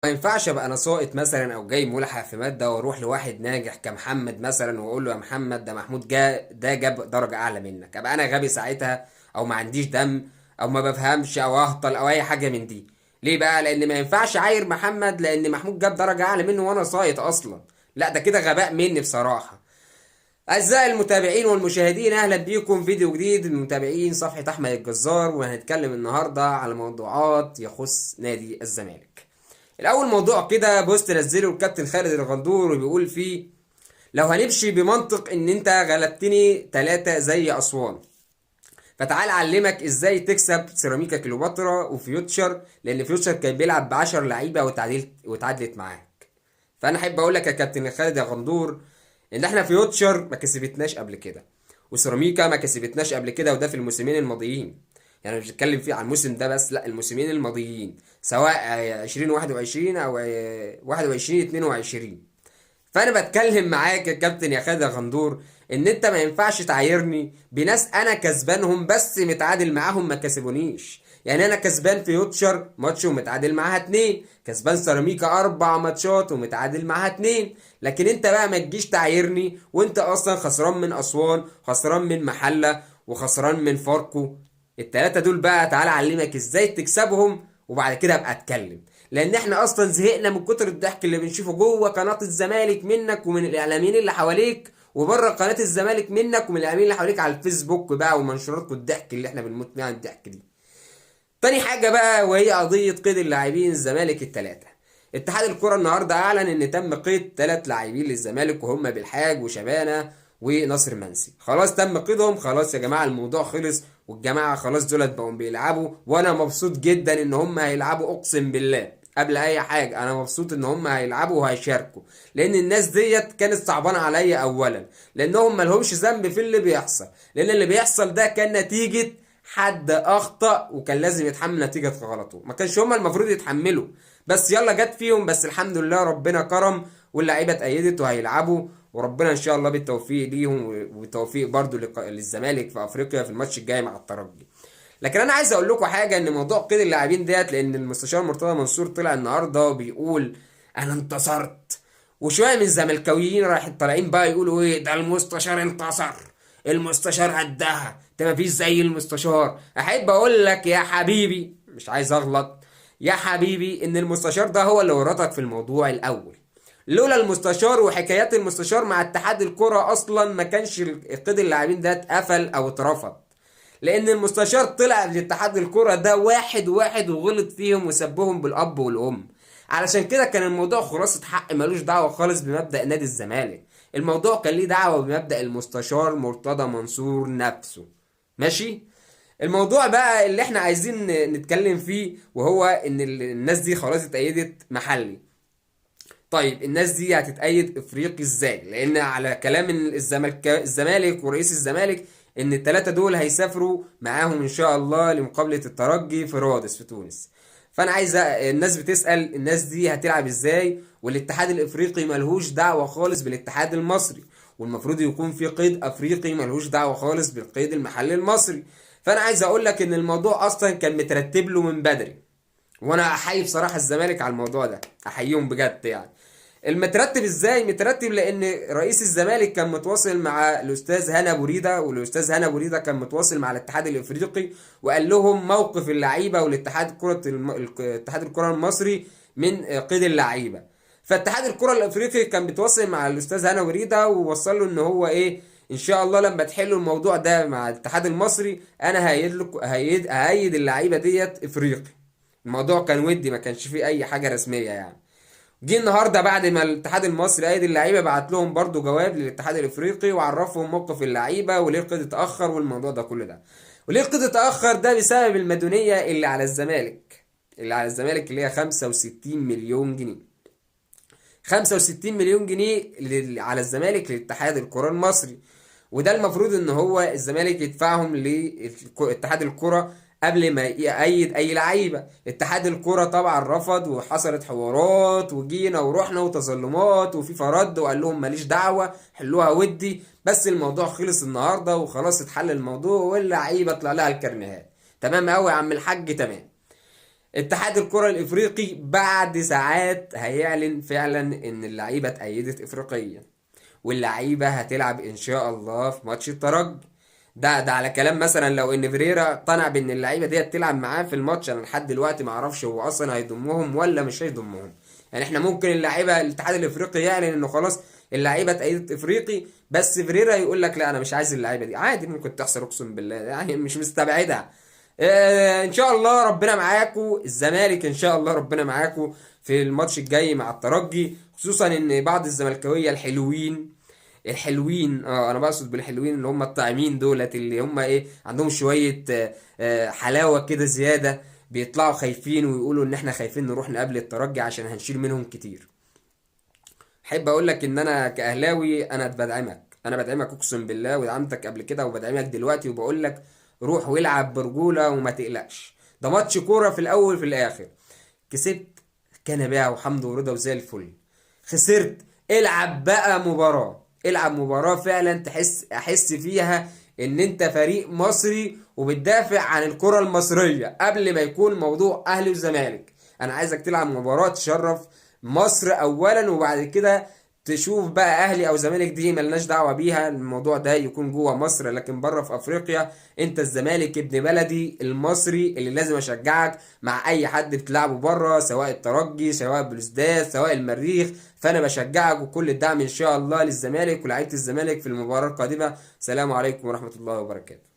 ما ينفعش ابقى انا ساقط مثلا او جاي ملحق في ماده واروح لواحد ناجح كمحمد مثلا واقول له يا محمد ده محمود ده جاب درجه اعلى منك، ابقى انا غبي ساعتها او ما عنديش دم او ما بفهمش او اهطل او اي حاجه من دي. ليه بقى؟ لان ما ينفعش اعاير محمد لان محمود جاب درجه اعلى منه وانا ساقط اصلا. لا ده كده غباء مني بصراحه. أعزائي المتابعين والمشاهدين، أهلا بيكم فيديو جديد من متابعين صفحة أحمد الجزار، وهنتكلم النهاردة على موضوعات يخص نادي الزمالك. الأول موضوع كده بوست نزله الكابتن خالد الغندور وبيقول فيه: لو هنمشي بمنطق إن أنت غلبتني 3 زي أسوان، فتعال أعلمك إزاي تكسب سيراميكا كليوباترا وفيوتشر، لأن فيوتشر كان بيلعب ب10 لعيبة وتعادلت معاك. فأنا أحب أقول لك يا كابتن خالد يا غندور ان احنا فيوتشر ما كسبتناش قبل كده، وسيراميكا ما كسبتناش قبل كده، وده في الموسمين الماضيين. يعني مش بتكلم فيه على الموسم ده بس، لا الموسمين الماضيين سواء 2021 او 21 22. فانا بتكلم معاك يا كابتن يا خالد يا غندور ان انت ما ينفعش تعايرني بناس انا كسبانهم بس متعادل معاهم ما كسبونيش. يعني انا كسبان فيوتشر ماتش ومتعادل معاها 2، كسبان سيراميكا 4 ماتشات ومتعادل معاها 2. لكن انت بقى ما تجيش تعايرني وانت اصلا خسران من اسوان، خسران من محله، وخسران من فاركو. ال3 دول بقى تعالى اعلمك ازاي تكسبهم وبعد كده ابقى اتكلم. لان احنا اصلا زهقنا من كتر الضحك اللي بنشوفه جوه قناه الزمالك منك ومن الاعلاميين اللي حواليك، وبره قناه الزمالك منك ومن الاعلاميين اللي حواليك على الفيسبوك بقى ومنشورات الضحك اللي احنا بنموت فيها الضحك دي. تاني حاجه بقى وهي قضيه قيد اللاعبين الزمالك ال3. اتحاد الكره النهارده اعلن ان تم قيد 3 لاعبين للزمالك وهم بالحاج وشبانه وناصر منسي. خلاص تم قيدهم، خلاص يا جماعه الموضوع خلص، والجماعه خلاص دولت بقوا بيلعبوا، وانا مبسوط جدا ان هم هيلعبوا. اقسم بالله قبل اي حاجه انا مبسوط ان هم هيلعبوا وهيشاركوا، لان الناس ديت كانت صعبانه عليا اولا لانهم مالهمش ذنب في اللي بيحصل، لان اللي بيحصل ده كان نتيجه حد اخطا وكان لازم يتحمل نتيجه غلطه، ما كانش هم المفروض يتحملوا. بس يلا جت فيهم، بس الحمد لله ربنا كرم واللعيبه اتأيدت وهيلعبوا، وربنا ان شاء الله بالتوفيق ليهم وبالتوفيق برضو للزمالك في افريقيا في الماتش الجاي مع الترجي. لكن انا عايز اقول لكم حاجه، ان موضوع قيد اللاعبين ديت، لان المستشار مرتضى منصور طلع النهارده وبيقول انا انتصرت، وشويه من الزملكاويين رايحين طالعين بقى يقولوا ايه ده المستشار انتصر، المستشار قدها، ده مفيش زي المستشار. احب اقول لك يا حبيبي، مش عايز اغلط، يا حبيبي ان المستشار ده هو اللي ورطك في الموضوع الاول. لولا المستشار وحكايات المستشار مع اتحاد الكرة اصلا ما كانش قيد اللاعبين ده اتقفل او اترفض، لان المستشار طلع لاتحاد الكرة ده واحد واحد وغلط فيهم وسبهم بالاب والام. علشان كده كان الموضوع خلاصة حق ملوش دعوة خالص بمبدأ نادي الزمالك، الموضوع كان ليه دعوة بمبدأ المستشار مرتضى منصور نفسه. ماشي. الموضوع بقى اللي احنا عايزين نتكلم فيه وهو ان الناس دي خلاص اتأيدت محلي. طيب الناس دي هتتأيد افريقي ازاي؟ لان على كلام الزمالك ورئيس الزمالك ان ال3 دول هيسافروا معاهم ان شاء الله لمقابلة الترجي في رادس في تونس. فانا عايز الناس بتسأل الناس دي هتلعب ازاي، والاتحاد الافريقي ملهوش دعوة خالص بالاتحاد المصري، والمفروض يكون في قيد افريقي ملهوش دعوة خالص بالقيد المحلي المصري. فانا عايز اقول لك ان الموضوع اصلا كان مترتب له من بدري، وانا احيي بصراحه الزمالك على الموضوع ده، احييهم بجد. يعني المترتب ازاي؟ مترتب لان رئيس الزمالك كان متواصل مع الاستاذ هنا بوريده، والاستاذ هنا بوريده كان متواصل مع الاتحاد الافريقي وقال لهم موقف اللعيبه والاتحاد اتحاد الكره المصري من قيد اللعيبه. فاتحاد الكره الافريقي كان بيتواصل مع الاستاذ هنا بوريده ووصل له ان هو ايه، ان شاء الله لما تحلوا الموضوع ده مع الاتحاد المصري انا هيد اللعيبه ديت افريقي. الموضوع كان ودي، ما كانش فيه اي حاجه رسميه يعني. جه النهارده بعد ما الاتحاد المصري ايد اللعيبه بعت لهم برضو جواب للاتحاد الافريقي وعرفهم موقف اللعيبه وليه القيد اتاخر والموضوع ده كله ده. وليه القيد اتاخر ده؟ بسبب المديونيه اللي على الزمالك، اللي هي 65 مليون جنيه. 65 مليون جنيه على الزمالك لاتحاد الكره المصري، وده المفروض ان هو الزمالك يدفعهم لاتحاد الكره قبل ما يأيد اي لعيبه. اتحاد الكره طبعا رفض وحصلت حوارات وجينا ورحنا وتظلمات وفي فرد وقال لهم ماليش دعوه حلوها ودي. بس الموضوع خلص النهارده وخلاص اتحل الموضوع واللعيبه طلع لها الكرنيهات. تمام قوي يا عم الحاج، تمام. اتحاد الكرة الافريقي بعد ساعات هيعلن فعلا ان اللعيبة اتأيدت افريقيا، واللعيبة هتلعب ان شاء الله في ماتش الترجي. ده على كلام مثلا لو ان فيريرا اقتنع بان اللعيبة دي تلعب معاه في الماتش. انا لحد دلوقتي ما اعرفش هو اصلا هيضمهم ولا مش هيضمهم. يعني احنا ممكن اللعيبة الاتحاد الافريقي يعلن انه خلاص اللعيبة اتأيدت افريقي، بس فيريرا يقول لك لا انا مش عايز اللعيبة دي. عادي ممكن تحصل اقسم بالله، يعني مش مستبعدها. ان شاء الله ربنا معاكم الزمالك، ان شاء الله ربنا معاكم في الماتش الجاي مع الترجي. خصوصا ان بعض الزملكاويه الحلوين انا بقصد بالحلوين اللي هم الطاعمين دولت، اللي هم ايه عندهم شويه حلاوه كده زياده، بيطلعوا خايفين ويقولوا ان احنا خايفين نروح نقابل الترجي عشان هنشيل منهم كتير. احب اقول لك ان انا كاهلاوي انا بدعمك، انا بدعمك اقسم بالله، ودعمتك قبل كده وبدعمك دلوقتي، وبقول لك روح والعب برجوله وما تقلقش. ده ماتش كوره في الاول في الاخر. كسبت كان بقى وحمد ورضا وزي الفل. خسرت العب بقى مباراه، العب مباراه فعلا احس فيها ان انت فريق مصري وبتدافع عن الكره المصريه قبل ما يكون موضوع اهلي وزمالك. انا عايزك تلعب مباراه تشرف مصر اولا، وبعد كده تشوف بقى اهلي او زمالك دي ملناش دعوه بيها. الموضوع ده يكون جوه مصر، لكن بره في افريقيا انت الزمالك ابن بلدي المصري اللي لازم اشجعك مع اي حد بتلعبه بره، سواء الترجي سواء بلوزداد سواء المريخ. فانا بشجعك وكل الدعم ان شاء الله للزمالك ولاعيبه الزمالك في المباراه القادمه. سلام عليكم ورحمه الله وبركاته.